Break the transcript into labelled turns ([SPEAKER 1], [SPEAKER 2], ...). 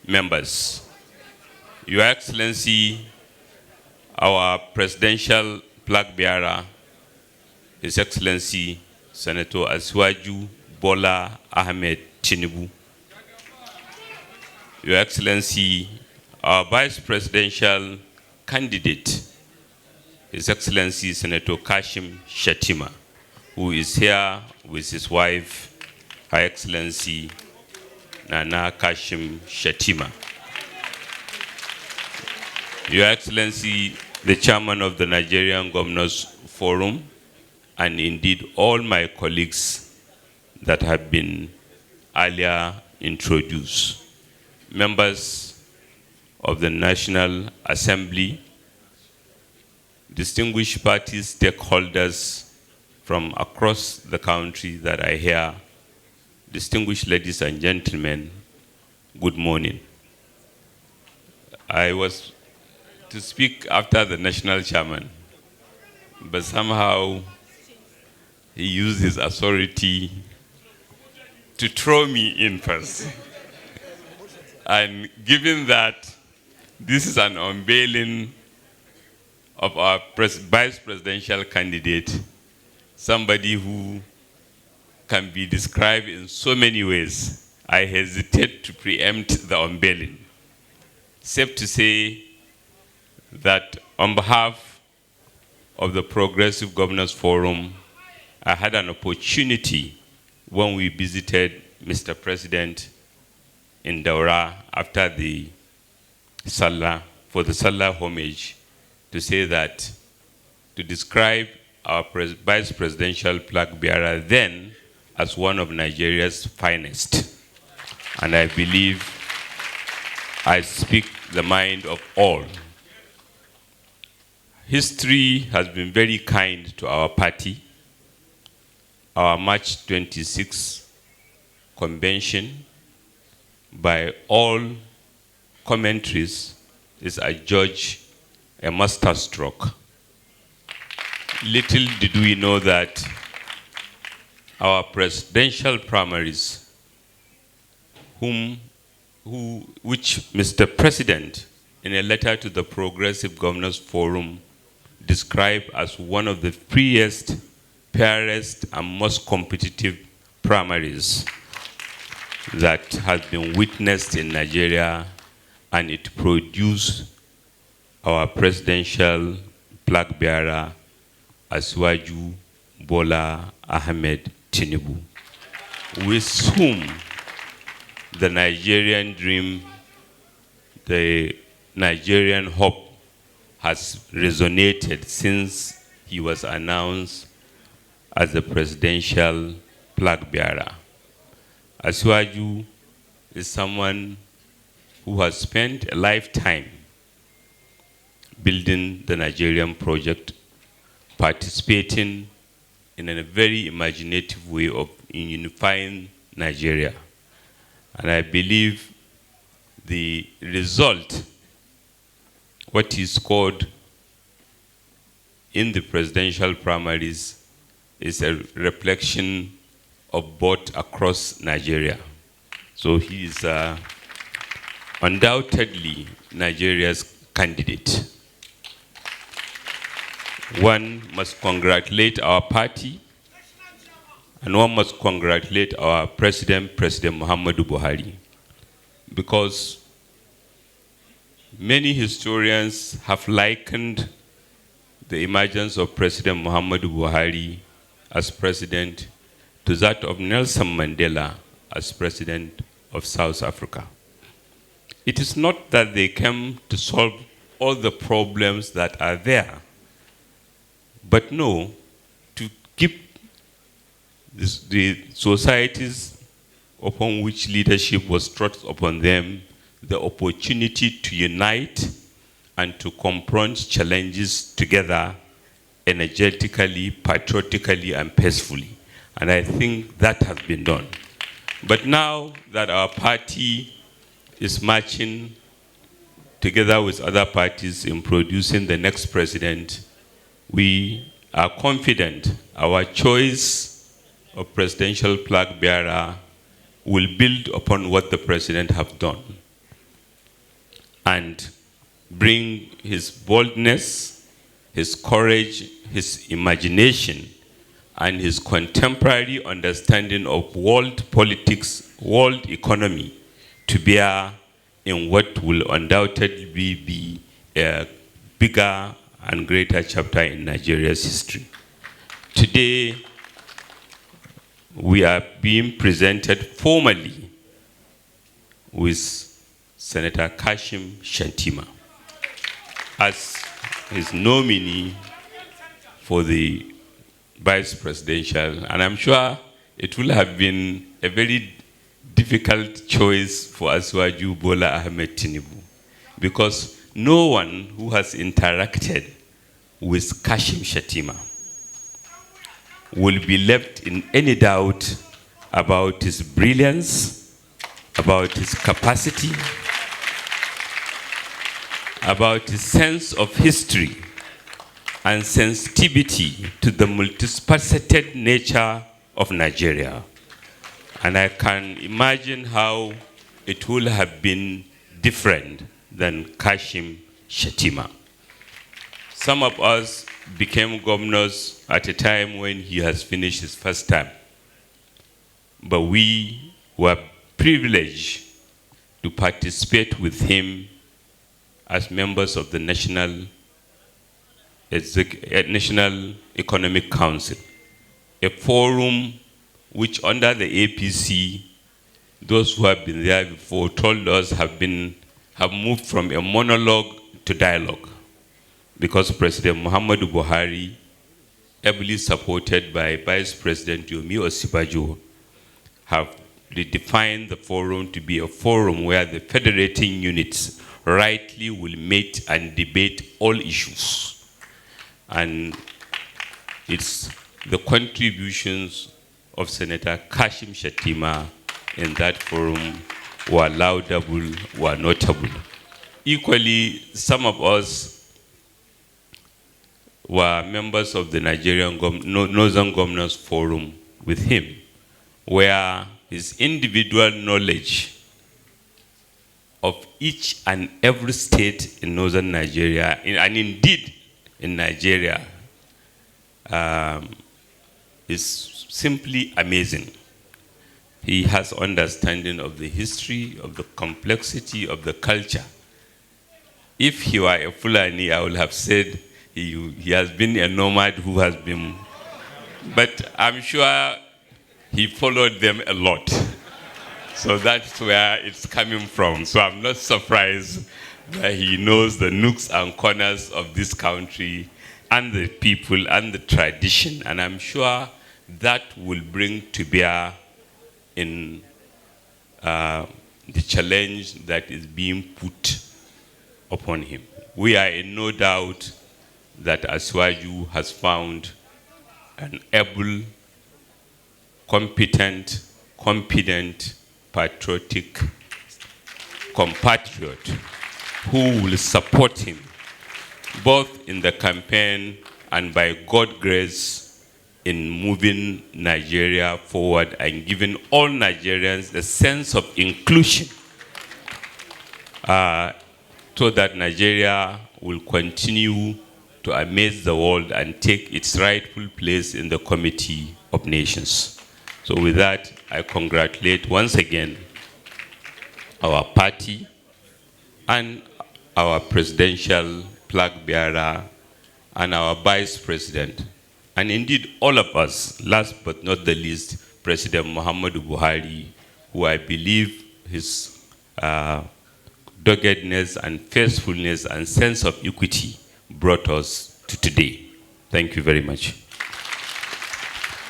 [SPEAKER 1] members, Your Excellency, our presidential flag bearer, His Excellency Senator Asiwaju Bola Ahmed Tinubu, Your Excellency, our vice presidential candidate, His Excellency Senator Kashim Shettima, who is here with his wife, Her Excellency Nana Kashim Shettima. Your Excellency, the Chairman of the Nigerian Governors Forum, and indeed all my colleagues that have been earlier introduced, members of the National Assembly, distinguished party stakeholders from across the country that are here, distinguished ladies and gentlemen, good morning. I was to speak after the national chairman, but somehow he used his authority to throw me in first. And given that this is an unveiling of our vice presidential candidate, somebody who can be described in so many ways, I hesitate to preempt the unveiling. Safe to say that on behalf of the Progressive Governors Forum, I had an opportunity when we visited Mr. President in Daura after the Salah, for the Salah homage, to say that, to describe our vice presidential flag bearer then as one of Nigeria's finest. And I believe I speak the mind of all. History has been very kind to our party. Our March 26 convention, by all commentaries, is adjudged a masterstroke. Little did we know that our presidential primaries, which Mr. President, in a letter to the Progressive Governors Forum, described as one of the freest, fairest, and most competitive primaries that has been witnessed in Nigeria, and it produced our presidential flag bearer, Asiwaju Bola Ahmed Tinubu, with whom the Nigerian dream, the Nigerian hope has resonated since he was announced as the presidential flag bearer. Asiwaju is someone who has spent a lifetime building the Nigerian project, participating in a very imaginative way of unifying Nigeria. And I believe the result, what he scored in the presidential primaries, is a reflection of both across Nigeria. So he is undoubtedly Nigeria's candidate. One must congratulate our party, and one must congratulate our President Muhammadu Buhari, because many historians have likened the emergence of President Muhammadu Buhari as president to that of Nelson Mandela as president of South Africa. It is not that they came to solve all the problems that are there, but no, to keep the societies upon which leadership was thrust upon them the opportunity to unite and to confront challenges together energetically, patriotically, and peacefully. And I think that has been done. But now that our party is marching together with other parties in producing the next president, we are confident our choice of presidential flag bearer will build upon what the president have done. and bring his boldness, his courage, his imagination, and his contemporary understanding of world politics, world economy to bear in what will undoubtedly be a bigger and greater chapter in Nigeria's history. Today, we are being presented formally with Senator Kashim Shettima as his nominee for the vice presidential, and I'm sure it will have been a very difficult choice for Asiwaju Bola Ahmed Tinubu, because no one who has interacted with Kashim Shettima will be left in any doubt about his brilliance, about his capacity, about his sense of history and sensitivity to the multifaceted nature of Nigeria. And I can imagine how it would have been different than Kashim Shettima. Some of us became governors at a time when he has finished his first term. But we were privileged to participate with him as members of the National Economic Council, a forum which under the APC, those who have been there before told us have moved from a monologue to dialogue, because President Muhammadu Buhari, ably supported by Vice President Yomi Osibajo, have redefined the forum to be a forum where the federating units rightly will meet and debate all issues. And it's the contributions of Senator Kashim Shettima in that forum were laudable, were notable. Equally, some of us were members of the Nigerian Northern Governors Forum with him, where his individual knowledge of each and every state in northern Nigeria, and indeed in Nigeria, is simply amazing. He has understanding of the history, of the complexity of the culture. If he were a Fulani, I would have said he has been a nomad who has been, but I'm sure he followed them a lot. So that's where it's coming from. So I'm not surprised that he knows the nooks and corners of this country and the people and the tradition. And I'm sure that will bring to bear in the challenge that is being put upon him. We are in no doubt that Asiwaju has found an able, competent, confident, patriotic compatriot who will support him both in the campaign and by God's grace in moving Nigeria forward and giving all Nigerians a sense of inclusion so that Nigeria will continue to amaze the world and take its rightful place in the Committee of Nations. So with that, I congratulate once again our party and our presidential flag bearer and our vice president, and indeed all of us, last but not the least, President Muhammadu Buhari, who I believe his doggedness and faithfulness and sense of equity brought us to today. Thank you very much.